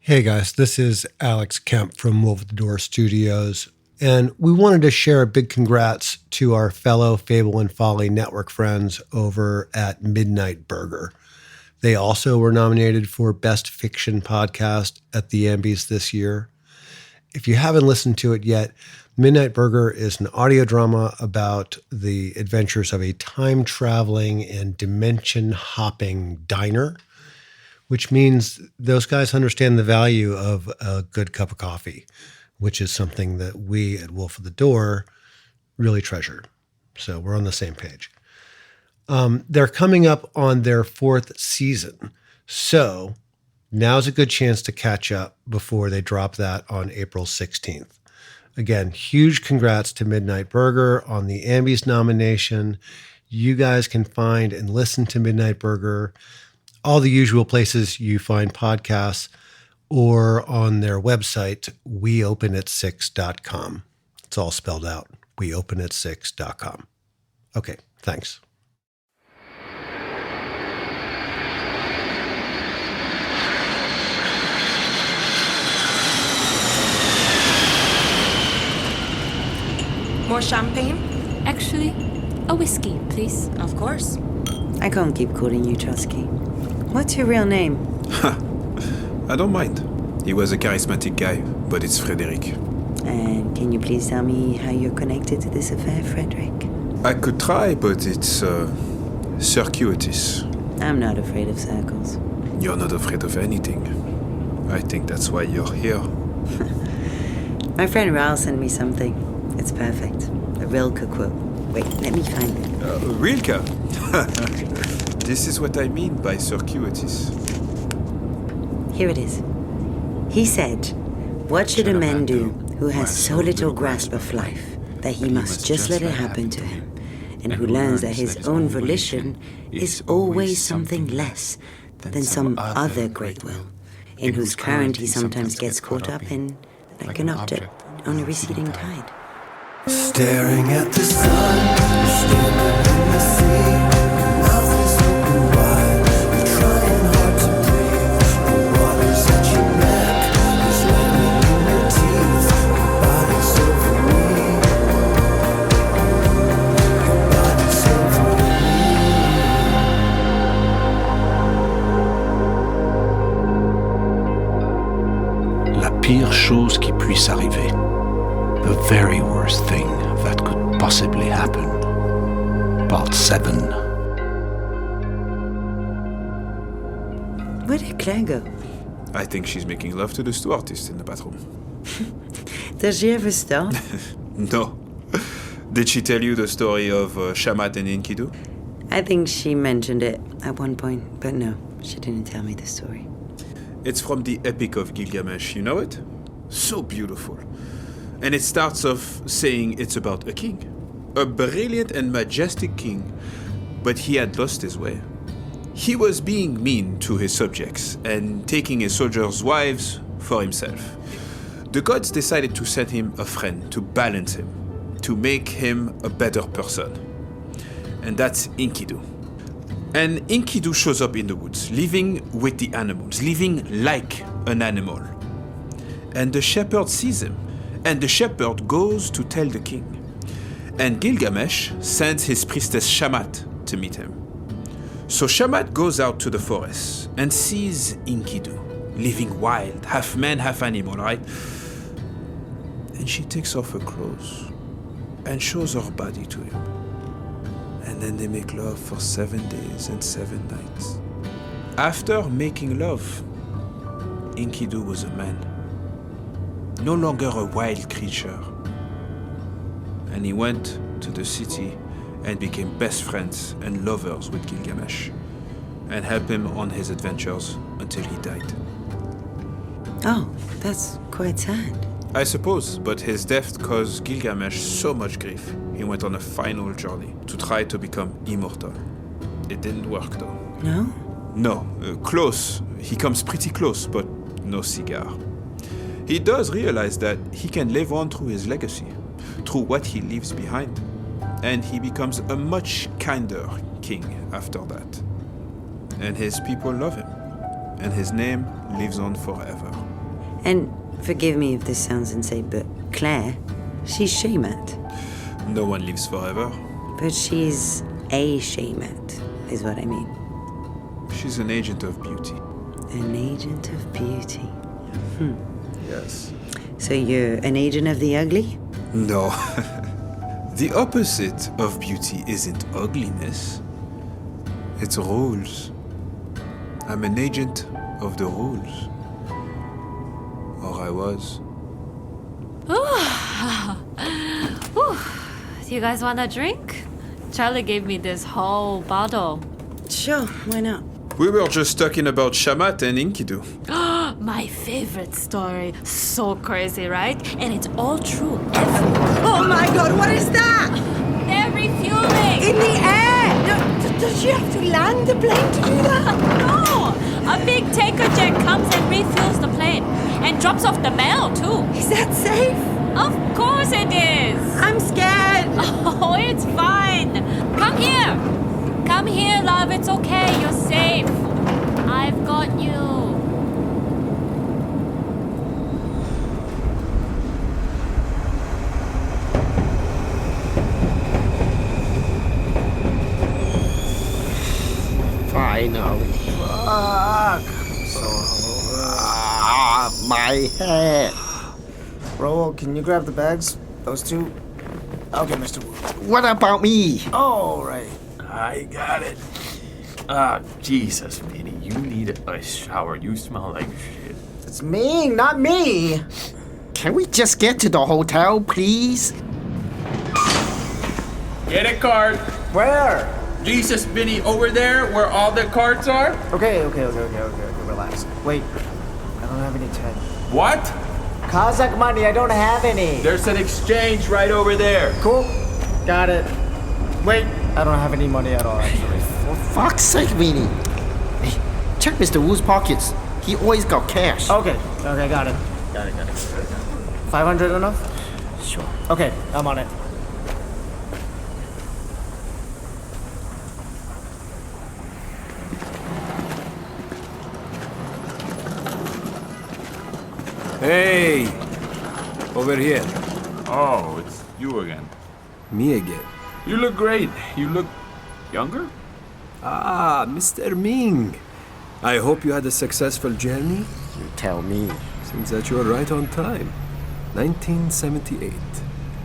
Hey guys, this is Alex Kemp from Wolf at the Door Studios, and we wanted to share a big congrats to our fellow Fable and Folly network friends over at Midnight Burger. They also were nominated for Best Fiction Podcast at the Ambies this year. If you haven't listened to it yet, Midnight Burger is an audio drama about the adventures of a time-traveling and dimension-hopping diner, which means those guys understand the value of a good cup of coffee, which is something that we at Wolf at the Door really treasure. So we're on the same page. They're coming up on their 4th season. So now's a good chance to catch up before they drop that on April 16th. Again, huge congrats to Midnight Burger on the Ambies nomination. You guys can find and listen to Midnight Burger all the usual places you find podcasts, or on their website, weopenat6.com. It's all spelled out, weopenat6.com. Okay, thanks. More champagne? Actually, a whiskey, please. Of course. I can't keep calling you Trotsky. What's your real name? I don't mind. He was a charismatic guy, but it's Frederic. And can you please tell me how you're connected to this affair, Frederic? I could try, but it's circuitous. I'm not afraid of circles. You're not afraid of anything. I think that's why you're here. My friend Raul sent me something. It's perfect. A Rilke quote. Wait, let me find it. Rilke? This is what I mean by circuitous. Here it is. He said, "What should a man do who has so little grasp of life that he must just let it happen to him, and who learns that his own volition is always something less than some other great will, in whose current he sometimes gets caught up in, like an object on a receding tide." Staring at the sun, standing in the sea, mouth is open wide, you're trying hard to breathe. The water's at your neck, there's lightning in your teeth. Your body's over me. Your body's over me. La pire chose qui puisse arriver. The very worst thing that could possibly happen. Part 7. Where did Claire go? I think she's making love to the stewardess in the bathroom. Does she ever stop? No. Did she tell you the story of Shamat and Enkidu? I think she mentioned it at one point, but no, she didn't tell me the story. It's from the Epic of Gilgamesh, you know it? So beautiful. And it starts off saying it's about a king. A brilliant and majestic king, but he had lost his way. He was being mean to his subjects and taking his soldiers' wives for himself. The gods decided to send him a friend to balance him, to make him a better person. And that's Enkidu. And Enkidu shows up in the woods, living with the animals, living like an animal. And the shepherd sees him. And the shepherd goes to tell the king. And Gilgamesh sends his priestess Shamat to meet him. So Shamat goes out to the forest and sees Enkidu, living wild, half man, half animal, right? And she takes off her clothes and shows her body to him. And then they make love for 7 days and 7 nights. After making love, Enkidu was a man. No longer a wild creature. And he went to the city and became best friends and lovers with Gilgamesh, and helped him on his adventures until he died. Oh, that's quite sad. I suppose, but his death caused Gilgamesh so much grief. He went on a final journey to try to become immortal. It didn't work though. No? No, close. He comes pretty close, but no cigar. He does realize that he can live on through his legacy, through what he leaves behind, and he becomes a much kinder king after that. And his people love him, and his name lives on forever. And forgive me if this sounds insane, but Claire, she's Shamat. No one lives forever. But she's a Shamat, is what I mean. She's an agent of beauty. An agent of beauty. Yes. So you're an agent of the ugly? No. The opposite of beauty isn't ugliness. It's rules. I'm an agent of the rules. Or I was. Do you guys want a drink? Charlie gave me this whole bottle. Sure, why not? We were just talking about Shamat and Enkidu. My favorite story. So crazy, right? And it's all true. Oh my god, what is that? They're refueling! In the air! Does she have to land the plane to do that? No! A big tanker jet comes and refuels the plane. And drops off the mail, too. Is that safe? Of course it is! I'm scared. Oh, it's fine. Come here. Come here, love. It's okay. You're safe. I've got you. Finally. Fuck. My head. Bro, can you grab the bags? Those two? Okay, Mr. Wu. What about me? Oh, right. I got it. Jesus, Vinny, you need a shower. You smell like shit. It's me, not me. Can we just get to the hotel, please? Get a card. Where? Jesus, Vinny, over there where all the cards are. Okay, relax. Wait, I don't have any 10. What? Kazakh money, I don't have any. There's an exchange right over there. Cool, got it. Wait, I don't have any money at all, actually. For fuck's sake, Vinny. Hey, check Mr. Wu's pockets. He always got cash. Okay, got it. 500 enough? Sure. Okay, I'm on it. Hey! Over here. Oh, it's you again. Me again. You look great. You look younger? Ah, Mr. Ming. I hope you had a successful journey. You tell me. Seems that you're right on time. 1978.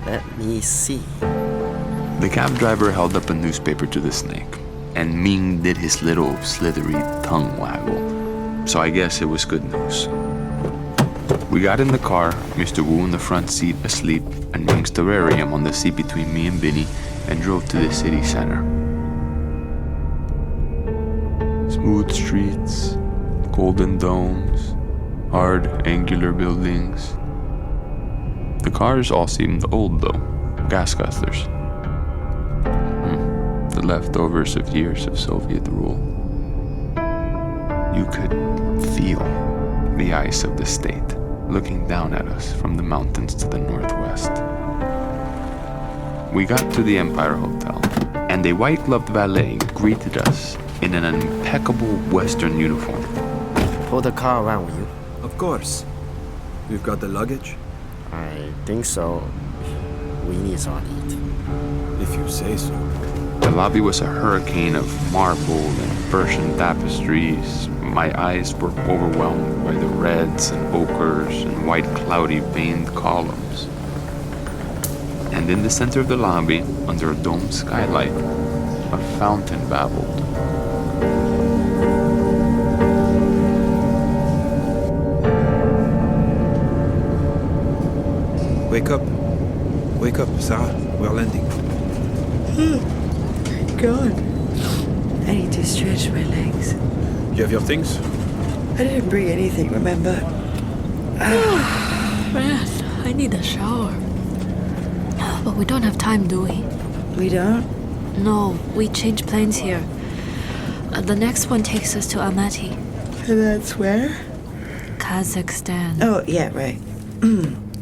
Let me see. The cab driver held up a newspaper to the snake, and Ming did his little slithery tongue waggle. So I guess it was good news. We got in the car, Mr. Wu in the front seat asleep, and Ming's terrarium on the seat between me and Vinny, and drove to the city center. Smooth streets, golden domes, hard, angular buildings. The cars all seemed old though, gas guzzlers. The leftovers of years of Soviet rule. You could feel the ice of the state looking down at us from the mountains to the northwest. We got to the Empire Hotel, and a white-gloved valet greeted us in an impeccable Western uniform. Pull the car around, will you? Of course. We've got the luggage. I think so. Winnie's on it. If you say so. The lobby was a hurricane of marble and Persian tapestries. My eyes were overwhelmed by the reds and ochres and white cloudy veined columns. And in the center of the lobby, under a domed skylight, a fountain babbled. Wake up, Sarah. We're landing. God. I need to stretch my legs. You have your things? I didn't bring anything, remember? Man, I need a shower. But we don't have time, do we? We don't? No, we change planes here. The next one takes us to Almaty. And that's where? Kazakhstan. Oh, yeah, right.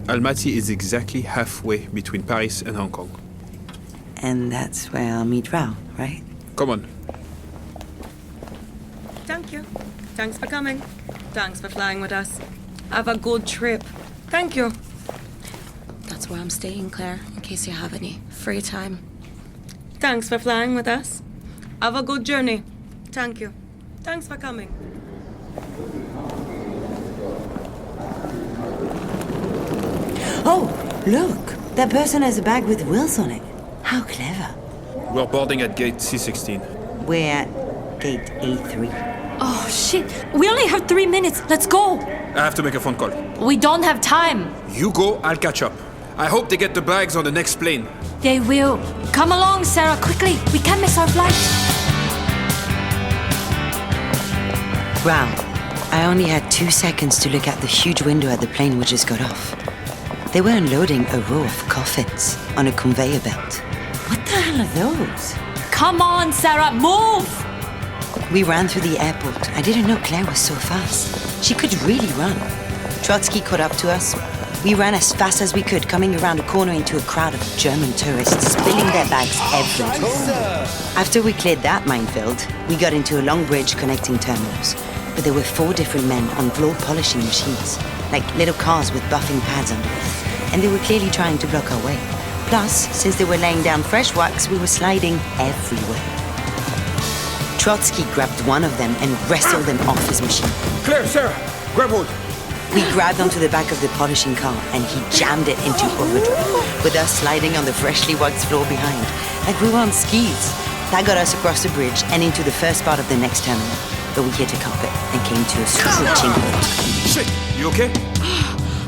Almaty is exactly halfway between Paris and Hong Kong. And that's where I'll meet Rao, right? Come on. Thank you. Thanks for coming. Thanks for flying with us. Have a good trip. Thank you. That's where I'm staying, Claire, in case you have any free time. Thanks for flying with us. Have a good journey. Thank you. Thanks for coming. Oh, look. That person has a bag with wheels on it. How clever. We're boarding at gate C16. We're at gate A3. Oh, shit. We only have 3 minutes. Let's go. I have to make a phone call. We don't have time. You go, I'll catch up. I hope they get the bags on the next plane. They will. Come along, Sarah, quickly. We can't miss our flight. Wow. I only had 2 seconds to look out the huge window at the plane we just got off. They were unloading a row of coffins on a conveyor belt. What the hell are those? Come on, Sarah, move! We ran through the airport. I didn't know Claire was so fast. She could really run. Trotsky caught up to us. We ran as fast as we could, coming around a corner into a crowd of German tourists, spilling their bags everywhere. After we cleared that minefield, we got into a long bridge connecting terminals. But there were 4 different men on floor polishing machines, like little cars with buffing pads underneath, and they were clearly trying to block our way. Plus, since they were laying down fresh wax, we were sliding everywhere. Trotsky grabbed one of them and wrestled him off his machine. Claire, Sarah, grab hold. We grabbed onto the back of the polishing car and he jammed it into overdrive, with us sliding on the freshly waxed floor behind, like we were on skis. That got us across the bridge and into the first part of the next terminal, but we hit a carpet and came to a scorching halt. Shit, you okay?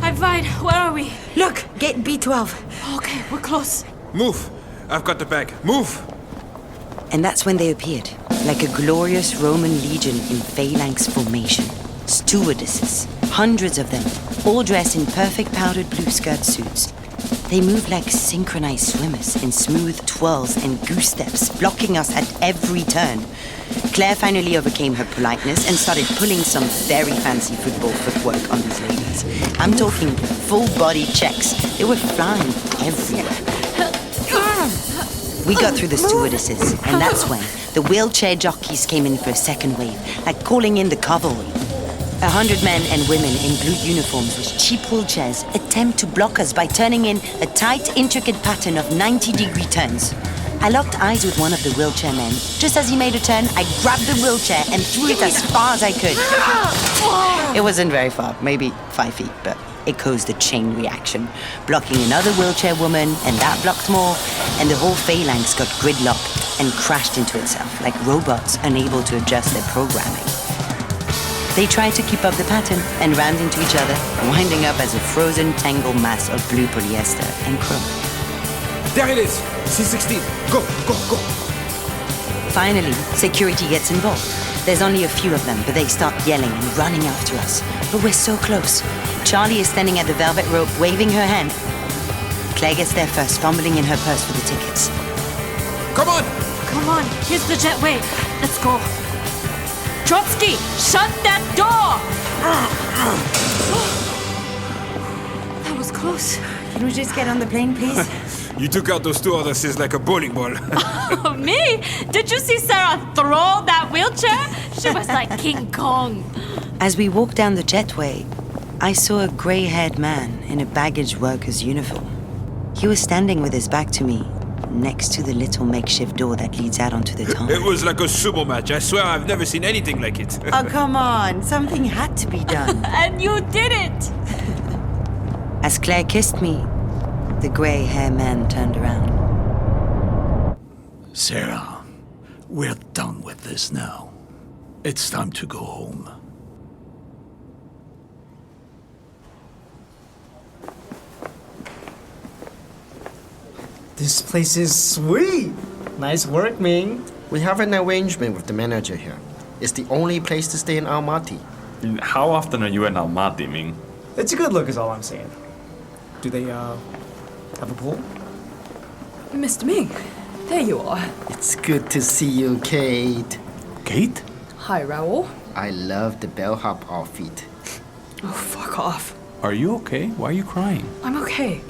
I'm fine. Where are we? Look, gate B12. Okay, we're close. Move. I've got the bag. Move. And that's when they appeared, like a glorious Roman legion in phalanx formation. Stewardesses, hundreds of them, all dressed in perfect powdered blue skirt suits. They moved like synchronized swimmers in smooth twirls and goose steps, blocking us at every turn. Claire finally overcame her politeness and started pulling some very fancy football footwork on these ladies. I'm talking full-body checks. They were flying everywhere. We got through the stewardesses, and that's when the wheelchair jockeys came in for a second wave, like calling in the cavalry. 100 men and women in blue uniforms with cheap wheelchairs attempt to block us by turning in a tight, intricate pattern of 90-degree turns. I locked eyes with one of the wheelchair men. Just as he made a turn, I grabbed the wheelchair and threw it as far as I could. It wasn't very far, maybe 5 feet, but it caused a chain reaction, blocking another wheelchair woman, and that blocked more, and the whole phalanx got gridlocked and crashed into itself, like robots unable to adjust their programming. They tried to keep up the pattern and rammed into each other, winding up as a frozen tangled mass of blue polyester and chrome. There it is. C16. Go, go, go. Finally, security gets involved. There's only a few of them, but they start yelling and running after us. But we're so close. Charlie is standing at the velvet rope, waving her hand. Claire gets there first, fumbling in her purse for the tickets. Come on! Come on, here's the jetway. Let's go. Trotsky, shut that door! That was close. Can we just get on the plane, please? You took out those stewardesses like a bowling ball. Oh, me? Did you see Sarah throw that wheelchair? She was like King Kong. As we walked down the jetway, I saw a grey-haired man in a baggage worker's uniform. He was standing with his back to me, next to the little makeshift door that leads out onto the tunnel. It was like a sumo match. I swear I've never seen anything like it. Oh, come on. Something had to be done. And you did it! As Claire kissed me, the grey-haired man turned around. Sarah, we're done with this now. It's time to go home. This place is sweet. Nice work, Ming. We have an arrangement with the manager here. It's the only place to stay in Almaty. How often are you in Almaty, Ming? It's a good look is all I'm saying. Do they, have a pool? Mr. Ming, there you are. It's good to see you, Kate. Kate? Hi, Raoul. I love the bellhop outfit. Oh, fuck off. Are you okay? Why are you crying? I'm okay.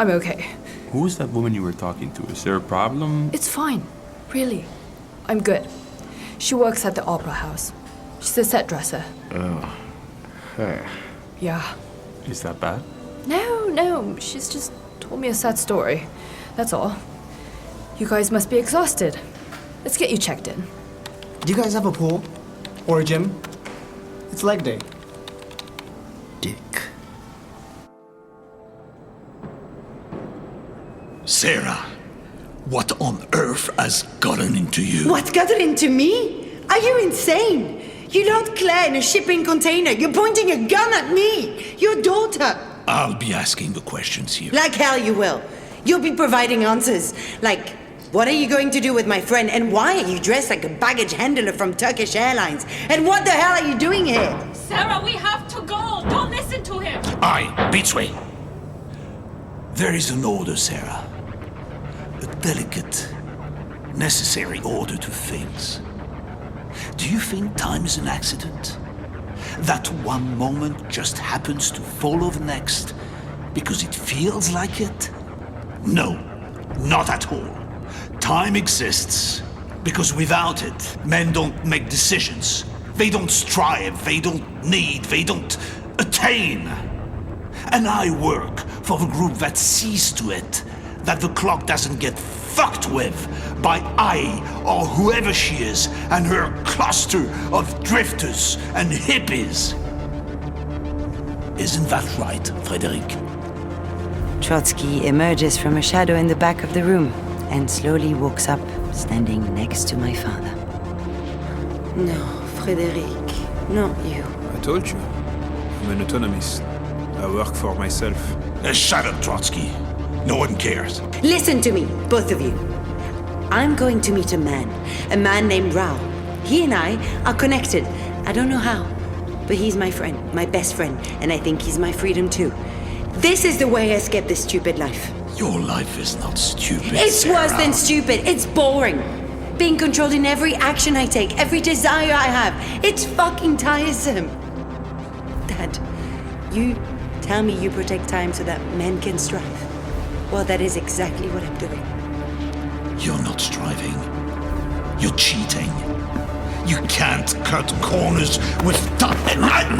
I'm okay. Who is that woman you were talking to? Is there a problem? It's fine. Really. I'm good. She works at the opera house. She's a set dresser. Oh, her. Yeah. Is that bad? No, she's just told me a sad story. That's all. You guys must be exhausted. Let's get you checked in. Do you guys have a pool? Or a gym? It's leg day. Dick. Sarah, what on earth has gotten into you? What got into me? Are you insane? You load Claire in a shipping container. You're pointing a gun at me. Your daughter. I'll be asking the questions here. Like hell you will. You'll be providing answers. Like, what are you going to do with my friend? And why are you dressed like a baggage handler from Turkish Airlines? And what the hell are you doing here? Sarah, we have to go. Don't listen to him. Aye, betway. There is an order, Sarah. A delicate, necessary order to things. Do you think time is an accident? That one moment just happens to follow the next because it feels like it? No, not at all. Time exists because without it, men don't make decisions. They don't strive, they don't need, they don't attain. And I work for the group that sees to it that the clock doesn't get fucked with by I or whoever she is and her cluster of drifters and hippies. Isn't that right, Frederic? Trotsky emerges from a shadow in the back of the room and slowly walks up, standing next to my father. No, Frederic, not you. I told you, I'm an autonomist. I work for myself. Shut up, Trotsky. No one cares. Listen to me, both of you. I'm going to meet a man named Rao. He and I are connected. I don't know how, but he's my friend, my best friend, and I think he's my freedom too. This is the way I escape this stupid life. Your life is not stupid, It's Sarah. worse than stupid. It's boring. Being controlled in every action I take, every desire I have. It's fucking tiresome. Dad, you tell me you protect time so that men can strive. Well, that is exactly what I'm doing. You're not striving. You're cheating. You can't cut corners with time.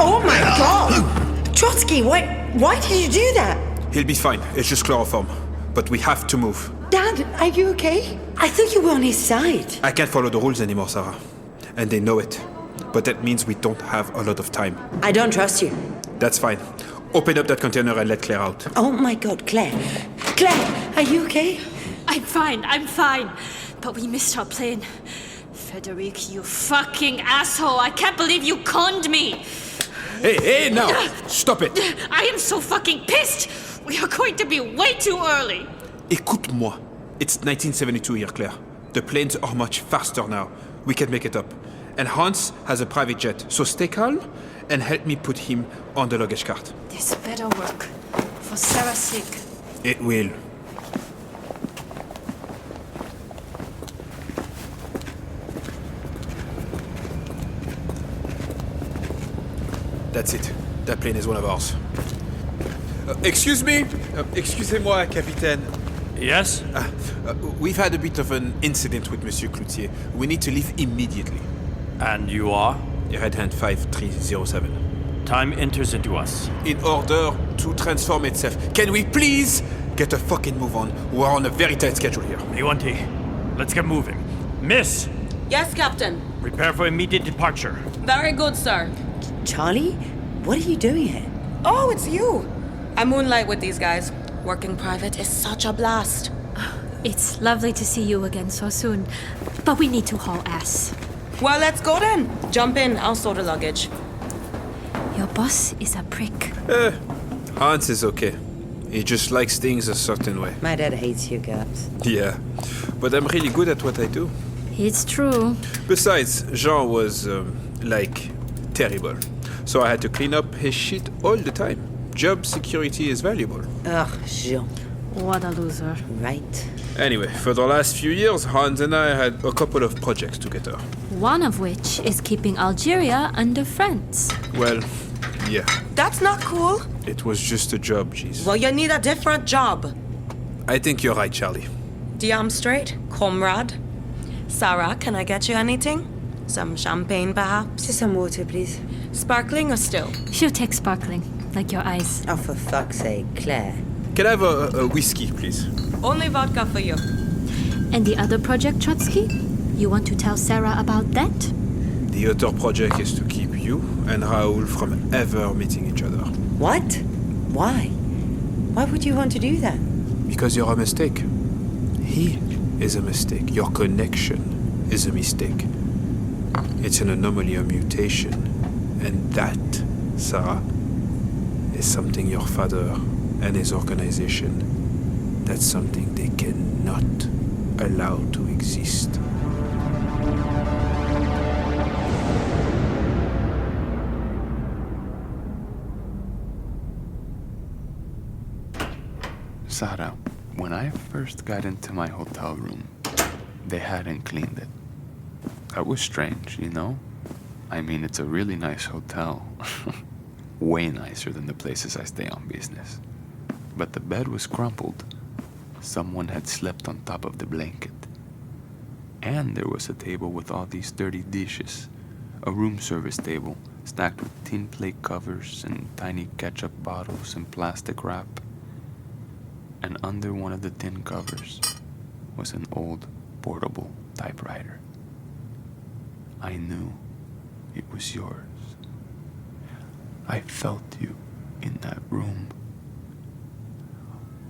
Oh my God! Trotsky, why did you do that? He'll be fine. It's just chloroform. But we have to move. Dad, are you okay? I thought you were on his side. I can't follow the rules anymore, Sarah. And they know it. But that means we don't have a lot of time. I don't trust you. That's fine. Open up that container and let Claire out. Oh my God, Claire. Claire, are you okay? I'm fine. But we missed our plane. Federico, you fucking asshole. I can't believe you conned me. Hey, now! Stop it! I am so fucking pissed. We are going to be way too early. Écoute-moi. It's 1972 here, Claire. The planes are much faster now. We can make it up. And Hans has a private jet, so stay calm and help me put him on the luggage cart. This better work. For Sarah's sake. It will. That's it. That plane is one of ours. Excuse me? Excusez-moi, Capitaine. Yes? We've had a bit of an incident with Monsieur Cloutier. We need to leave immediately. And you are? Red Hand 5307. Time enters into us. In order to transform itself. Can we please get a fucking move on? We're on a very tight schedule here. Lewanti, let's get moving. Miss, Yes, Captain. prepare for immediate departure. Very good, sir. Charlie, what are you doing here? Oh, it's you. I moonlight with these guys. Working private is such a blast. It's lovely to see you again so soon. But we need to haul ass. Well, let's go then. Jump in, I'll sort the luggage. Your boss is a prick. Hans is okay. He just likes things a certain way. My dad hates you, Gabs. Yeah, but I'm really good at what I do. It's true. Besides, Jean was, terrible. So I had to clean up his shit all the time. Job security is valuable. Ugh, Jean. What a loser. Right. Anyway, for the last few years, Hans and I had a couple of projects together. One of which is keeping Algeria under France. Well, yeah. That's not cool. It was just a job, jeez. Well, you need a different job. I think you're right, Charlie. Damn straight, comrade. Sarah, can I get you anything? Some champagne, perhaps? Just some water, please. Sparkling or still? She'll take sparkling. like your eyes. Oh, for fuck's sake, Claire. Can I have a whiskey, please? Only vodka for you. And the other project, Trotsky? You want to tell Sarah about that? The other project is to keep you and Raoul from ever meeting each other. What? Why? Why would you want to do that? Because you're a mistake. He is a mistake. Your connection is a mistake. It's an anomaly, a mutation. And that, Sarah, is something your father and his organization, that's something they cannot allow to exist. Sarah, when I first got into my hotel room, they hadn't cleaned it. That was strange, you know? I mean, it's a really nice hotel. Way nicer than the places I stay on business. But the bed was crumpled. Someone had slept on top of the blanket. And there was a table with all these dirty dishes. A room service table, stacked with tin plate covers and tiny ketchup bottles and plastic wrap. And under one of the tin covers was an old portable typewriter. I knew it was yours. I felt you in that room.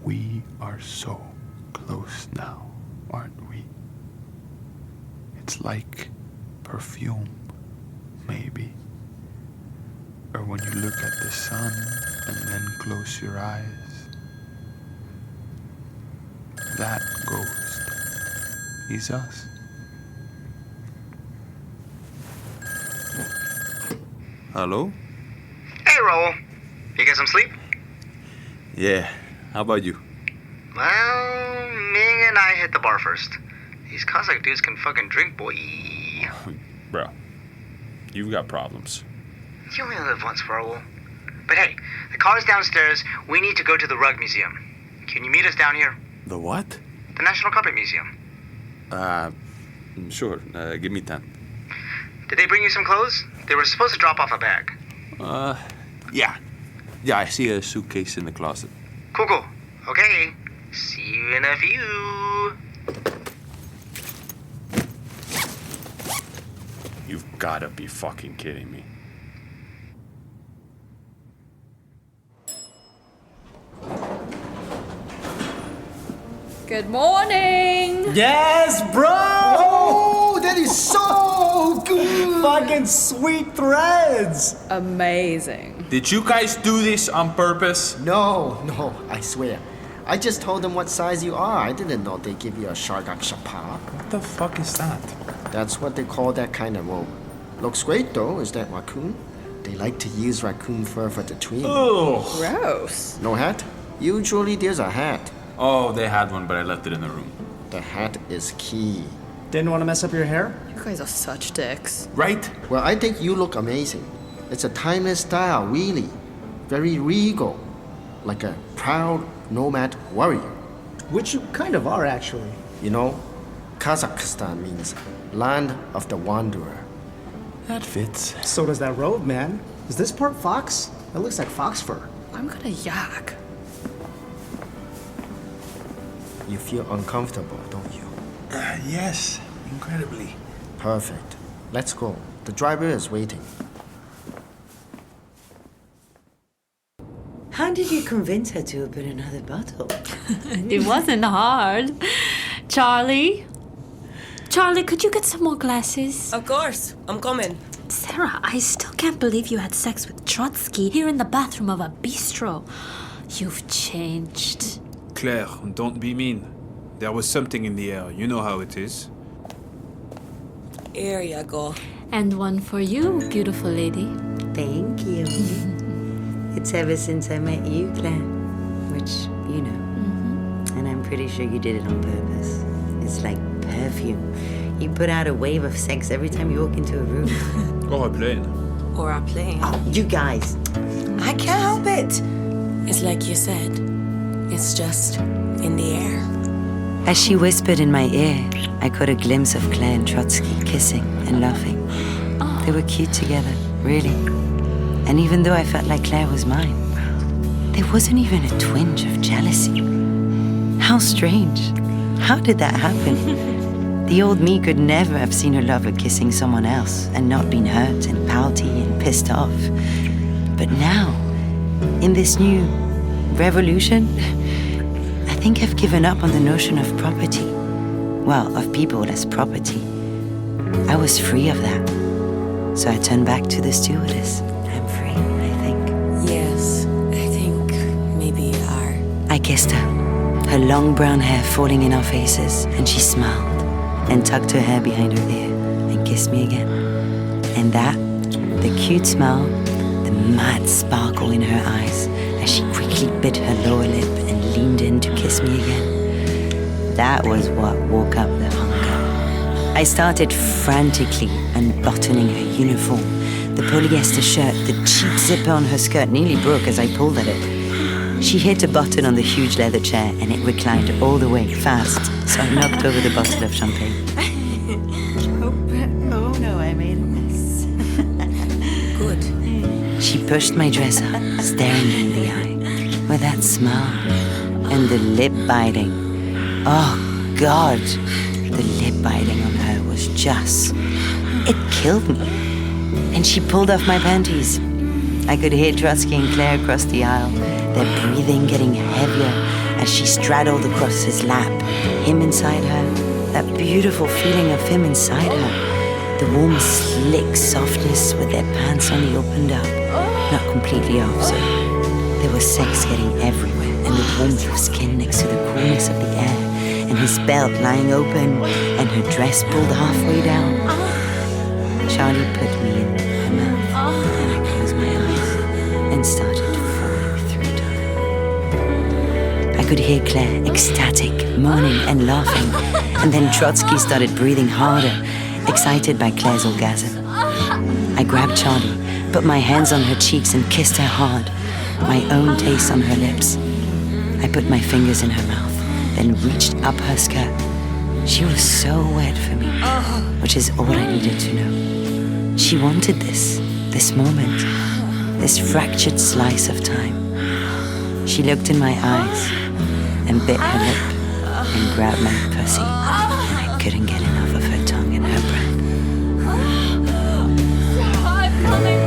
We are so close now, aren't we? It's like perfume, maybe. Or when you look at the sun and then close your eyes. That ghost is us. Hello? Hey, Raoul. You get some sleep? Yeah. How about you? Well, Ming and I hit the bar first. These Kazakh dudes can fucking drink, boy. Bro, you've got problems. You only live once, Raoul. But hey, the car's downstairs. We need to go to the rug museum. Can you meet us down here? The what? The National Carpet Museum. Sure. Give me 10. Did they bring you some clothes? They were supposed to drop off a bag. Yeah. Yeah, I see a suitcase in the closet. Cool. Okay. See you in a few. You've gotta be fucking kidding me. Good morning! Yes, bro! Oh, that is so good! Fucking sweet threads! Amazing. Did you guys do this on purpose? No, I swear. I just told them what size you are. I didn't know they give you a shargak shapa. What the fuck is that? That's what they call that kind of robe. Looks great though, is that raccoon? They like to use raccoon fur for the tween. Ugh. Gross. No hat? Usually there's a hat. Oh, they had one, but I left it in the room. The hat is key. Didn't want to mess up your hair? You guys are such dicks. Right? Well, I think you look amazing. It's a timeless style, really. Very regal. Like a proud nomad warrior. Which you kind of are, actually. You know, Kazakhstan means land of the wanderer. That fits. So does that robe, man. Is this part fox? It looks like fox fur. I'm gonna yak. You feel uncomfortable, don't you? Yes, incredibly. Perfect. Let's go. The driver is waiting. How did you convince her to open another bottle? It wasn't hard. Charlie, could you get some more glasses? Of course. I'm coming. Sarah, I still can't believe you had sex with Trotsky here in the bathroom of a bistro. You've changed. Claire, don't be mean. There was something in the air. You know how it is. Here you go. And one for you, beautiful lady. Thank you. It's ever since I met you, Claire. Which, you know. Mm-hmm. And I'm pretty sure you did it on purpose. It's like perfume. You put out a wave of sex every time you walk into a room. Or a plane. Or a plane. Oh, you guys. I can't help it. It's like you said. It's just in the air. As she whispered in my ear, I caught a glimpse of Claire and Trotsky kissing and laughing. They were cute together, really. And even though I felt like Claire was mine, there wasn't even a twinge of jealousy. How strange. How did that happen? The old me could never have seen her lover kissing someone else and not been hurt and pouty and pissed off. But now, in this new revolution, I think I've given up on the notion of property. Well, of people as property. I was free of that. So I turned back to the stewardess. I'm free, I think. Yes, I think maybe you are. I kissed her long brown hair falling in our faces, and she smiled and tucked her hair behind her ear and kissed me again. And that, the cute smile, the mad sparkle in her eyes as she quickly bit her lower lip and leaned in to kiss me again. That was what woke up the hunger. I started frantically unbuttoning her uniform. The polyester shirt, the cheap zipper on her skirt nearly broke as I pulled at it. She hit a button on the huge leather chair and it reclined all the way fast, so I knocked over the bottle of champagne. Oh no, I made a mess. Good. She pushed my dress up, staring me in the eye, with that smile and the lip biting. Oh, God, the lip biting on her was just... It killed me. And she pulled off my panties. I could hear Trotsky and Claire across the aisle, their breathing getting heavier as she straddled across his lap, him inside her, that beautiful feeling of him inside her, the warm, slick softness with their pants only opened up, not completely off, so there was sex getting everywhere, and the warmth of skin next to the coolness of the air, and his belt lying open, and her dress pulled halfway down. Charlie put me in her mouth, and I closed my eyes and started falling through to her. I could hear Claire ecstatic, moaning and laughing, and then Trotsky started breathing harder, excited by Claire's orgasm. I grabbed Charlie, put my hands on her cheeks and kissed her hard, my own taste on her lips. I put my fingers in her mouth, then reached up her skirt. She was so wet for me, which is all I needed to know. She wanted this moment, this fractured slice of time. She looked in my eyes and bit her lip and grabbed my pussy, and I couldn't get enough of her tongue and her breath. I'm coming.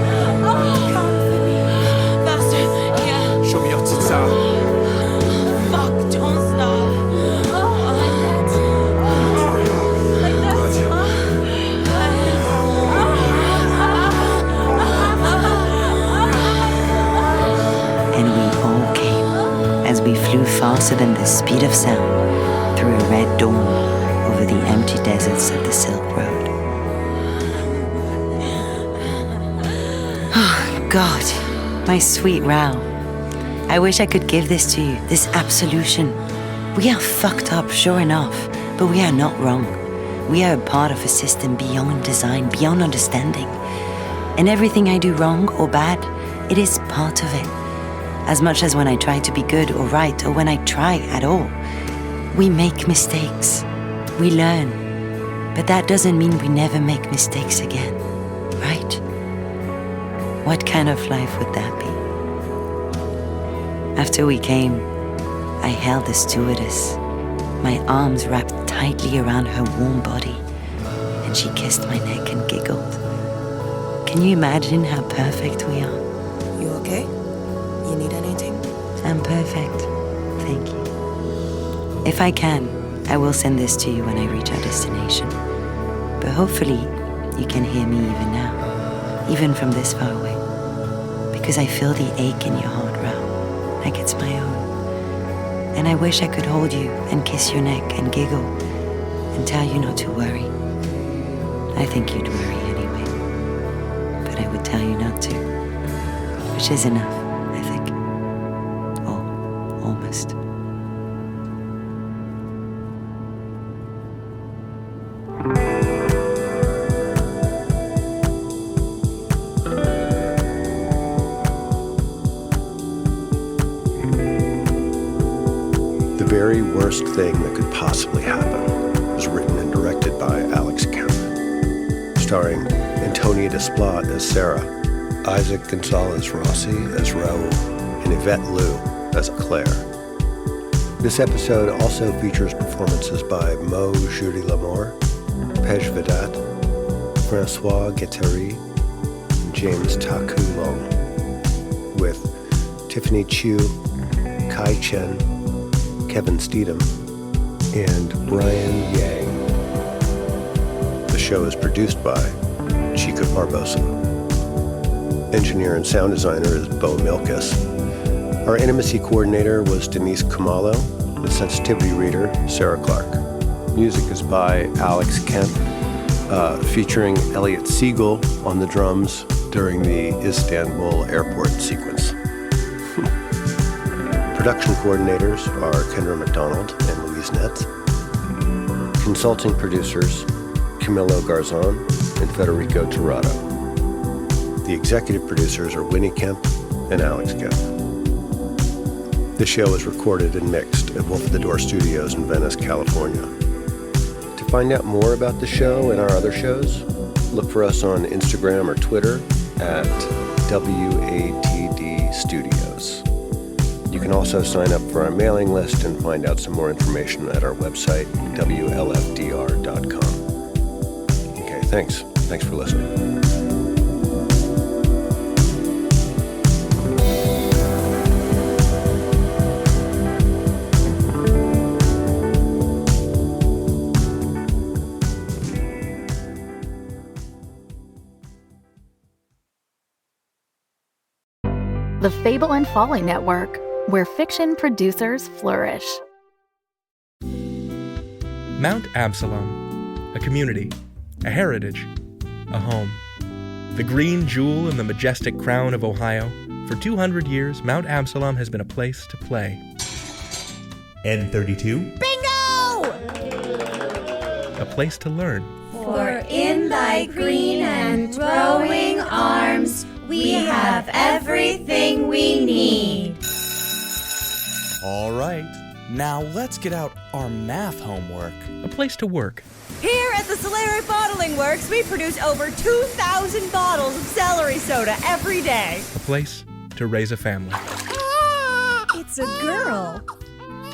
Come for me. Faster. Yeah. Show me your tits. Fuck, don't stop. Like that. And we all came as we flew faster than the speed of sound through a red dawn over the empty deserts of the Silk Road. Oh, God, my sweet Rao. I wish I could give this to you, this absolution. We are fucked up, sure enough, but we are not wrong. We are a part of a system beyond design, beyond understanding. And everything I do wrong or bad, it is part of it. As much as when I try to be good or right, or when I try at all. We make mistakes. We learn. But that doesn't mean we never make mistakes again, right? What kind of life would that be? After we came, I held the stewardess, my arms wrapped tightly around her warm body, and she kissed my neck and giggled. Can you imagine how perfect we are? You okay? You need anything? I'm perfect. Thank you. If I can, I will send this to you when I reach our destination. But hopefully, you can hear me even now, even from this far away. Because I feel the ache in your heart, Rao, like it's my own. And I wish I could hold you and kiss your neck and giggle and tell you not to worry. I think you'd worry anyway. But I would tell you not to. Which is enough, I think. Oh, almost. The very worst thing that could possibly happen was written and directed by Alex Kemp, starring Antonia Desplat as Sarah, Isaac Gonzalez Rossi as Raul, and Yvette Liu as Claire. This episode also features performances by Jeudy-Lamour, Vadhat, Francois Guetary, and James Taku Leung, with Tiffany Chu, Kaye Chen, Kevin Steedham, and Brian Yang. The show is produced by Chica Barbosa. Engineer and sound designer is Beau Milkis. Our intimacy coordinator was Denise Khumalo. The sensitivity reader, Sarah Clark. Music is by Alex Kemp, featuring Elliot Siegel on the drums during the Istanbul airport sequence. Production coordinators are Kendra McDonald and Louise Netz. Consulting producers, Camilo Garzon and Federico Torrado. The executive producers are Winnie Kemp and Alex Kemp. The show is recorded and mixed at Wolf at the Door Studios in Venice, California. To find out more about the show and our other shows, look for us on Instagram or Twitter at WATD Studios. You can also sign up for our mailing list and find out some more information at our website, WLFDR.com. Okay, thanks. Thanks for listening. The Fable and Folly Network, where fiction producers flourish. Mount Absalom, a community, a heritage, a home. The green jewel in the majestic crown of Ohio, for 200 years, Mount Absalom has been a place to play. N32. Bingo! A place to learn. For in thy green and growing arms, we have everything we need. All right, now let's get out our math homework. A place to work. Here at the Solari Bottling Works, we produce over 2,000 bottles of celery soda every day. A place to raise a family. It's a girl.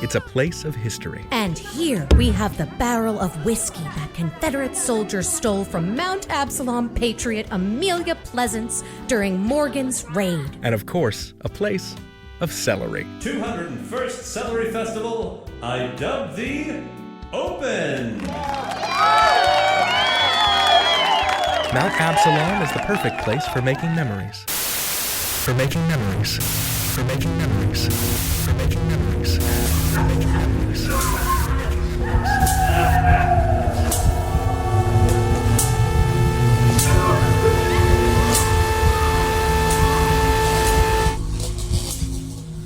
It's a place of history. And here we have the barrel of whiskey that Confederate soldiers stole from Mount Absalom patriot Amelia Pleasance during Morgan's raid. And of course, a place of celery. 201st Celery Festival, I dub thee Open! Mount Absalom is the perfect place for making memories. For making memories. For making memories. For making memories. For making memories.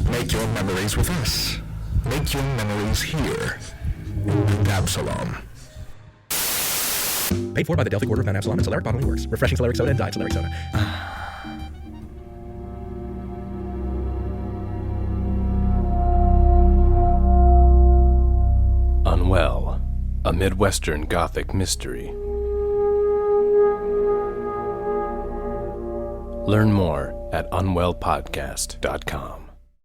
Make your memories with us. Make your memories here. Mount Absalom. Paid for by the Delphic Order of Mount Absalom and Solaric Bottling Works. Refreshing Solaric Soda and Diet Solaric Soda. Unwell, a Midwestern Gothic mystery. Learn more at unwellpodcast.com.